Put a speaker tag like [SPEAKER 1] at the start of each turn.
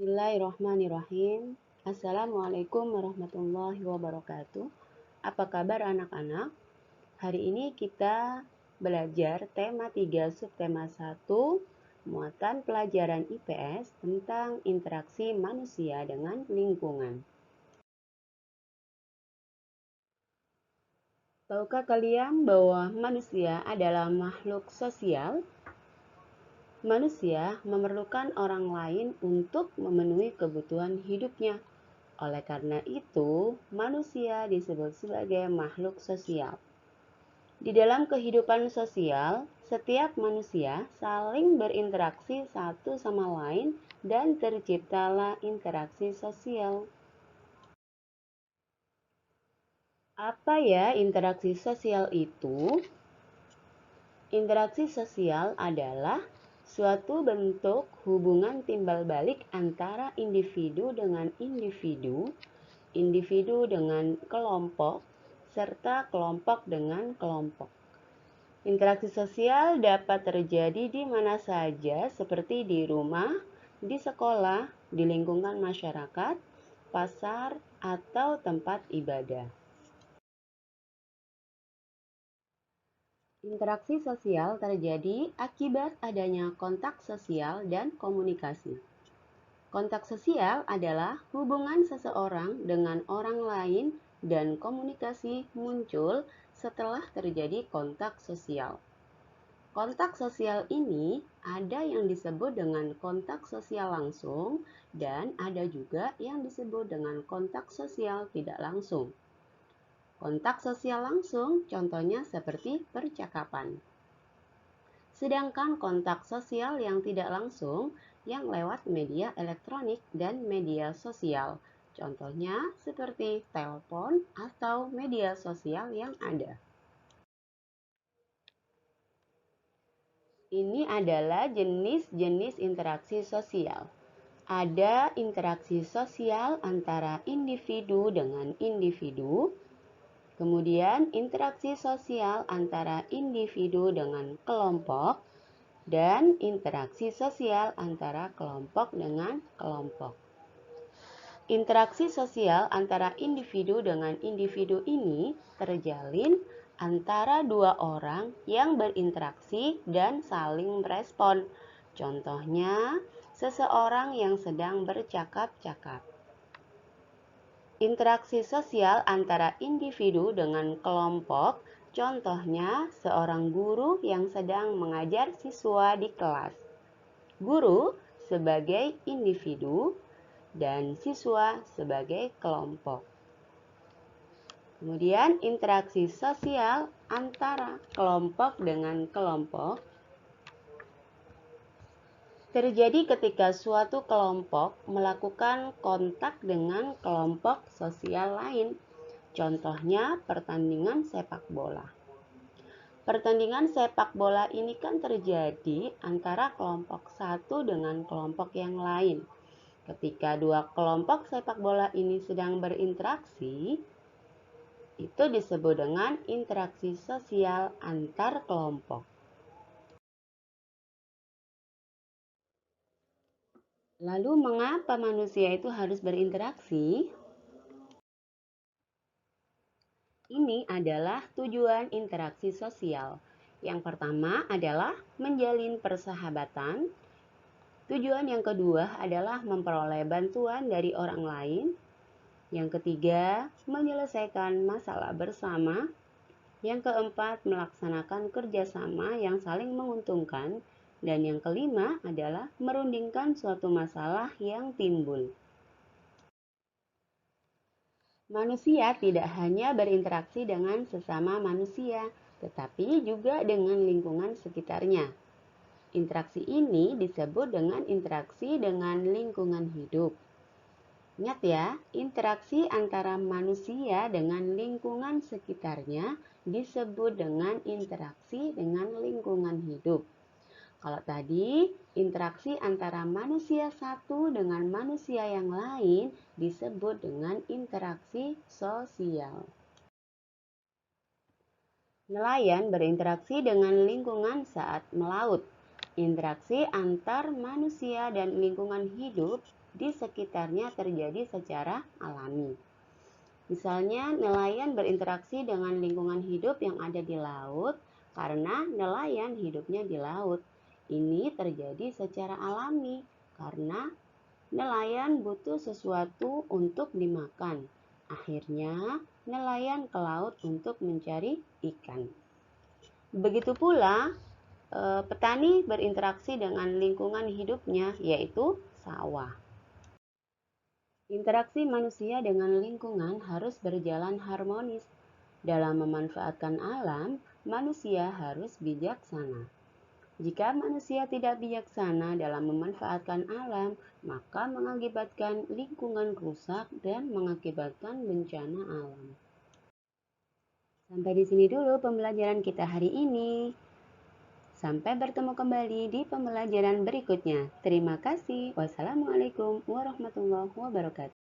[SPEAKER 1] Bismillahirrahmanirrahim. Assalamualaikum warahmatullahi wabarakatuh. Apa kabar anak-anak? Hari ini kita belajar tema 3 subtema 1 muatan pelajaran IPS tentang interaksi manusia dengan lingkungan. Tahukah kalian bahwa manusia adalah makhluk sosial? Manusia memerlukan orang lain untuk memenuhi kebutuhan hidupnya. Oleh karena itu, manusia disebut sebagai makhluk sosial. Di dalam kehidupan sosial, setiap manusia saling berinteraksi satu sama lain dan terciptalah interaksi sosial. Apa ya interaksi sosial itu? Interaksi sosial adalah suatu bentuk hubungan timbal balik antara individu dengan individu, individu dengan kelompok, serta kelompok dengan kelompok. Interaksi sosial dapat terjadi di mana saja seperti di rumah, di sekolah, di lingkungan masyarakat, pasar, atau tempat ibadah. Interaksi sosial terjadi akibat adanya kontak sosial dan komunikasi. Kontak sosial adalah hubungan seseorang dengan orang lain dan komunikasi muncul setelah terjadi kontak sosial. Kontak sosial ini ada yang disebut dengan kontak sosial langsung dan ada juga yang disebut dengan kontak sosial tidak langsung. Kontak sosial langsung contohnya seperti percakapan. Sedangkan kontak sosial yang tidak langsung yang lewat media elektronik dan media sosial. Contohnya seperti telepon atau media sosial yang ada. Ini adalah jenis-jenis interaksi sosial. Ada interaksi sosial antara individu dengan individu, kemudian interaksi sosial antara individu dengan kelompok, dan interaksi sosial antara kelompok dengan kelompok. Interaksi sosial antara individu dengan individu ini terjalin antara dua orang yang berinteraksi dan saling merespon. Contohnya, seseorang yang sedang bercakap-cakap. Interaksi sosial antara individu dengan kelompok, contohnya seorang guru yang sedang mengajar siswa di kelas. Guru sebagai individu dan siswa sebagai kelompok. Kemudian interaksi sosial antara kelompok dengan kelompok terjadi ketika suatu kelompok melakukan kontak dengan kelompok sosial lain. Contohnya pertandingan sepak bola. Pertandingan sepak bola ini kan terjadi antara kelompok satu dengan kelompok yang lain. Ketika dua kelompok sepak bola ini sedang berinteraksi, itu disebut dengan interaksi sosial antar kelompok. Lalu mengapa manusia itu harus berinteraksi? Ini adalah tujuan interaksi sosial. Yang pertama adalah menjalin persahabatan. Tujuan yang kedua adalah memperoleh bantuan dari orang lain. Yang ketiga, menyelesaikan masalah bersama. Yang keempat, melaksanakan kerjasama yang saling menguntungkan. Dan yang kelima adalah merundingkan suatu masalah yang timbul. Manusia tidak hanya berinteraksi dengan sesama manusia, tetapi juga dengan lingkungan sekitarnya. Interaksi ini disebut dengan interaksi dengan lingkungan hidup. Ingat ya, interaksi antara manusia dengan lingkungan sekitarnya disebut dengan interaksi dengan lingkungan hidup. Kalau tadi, interaksi antara manusia satu dengan manusia yang lain disebut dengan interaksi sosial. Nelayan berinteraksi dengan lingkungan saat melaut. Interaksi antar manusia dan lingkungan hidup di sekitarnya terjadi secara alami. Misalnya, nelayan berinteraksi dengan lingkungan hidup yang ada di laut karena nelayan hidupnya di laut. Ini terjadi secara alami karena nelayan butuh sesuatu untuk dimakan. Akhirnya, nelayan ke laut untuk mencari ikan. Begitu pula, petani berinteraksi dengan lingkungan hidupnya, yaitu sawah. Interaksi manusia dengan lingkungan harus berjalan harmonis. Dalam memanfaatkan alam, manusia harus bijaksana. Jika manusia tidak bijaksana dalam memanfaatkan alam, maka mengakibatkan lingkungan rusak dan mengakibatkan bencana alam. Sampai di sini dulu pembelajaran kita hari ini. Sampai bertemu kembali di pembelajaran berikutnya. Terima kasih. Wassalamualaikum warahmatullahi wabarakatuh.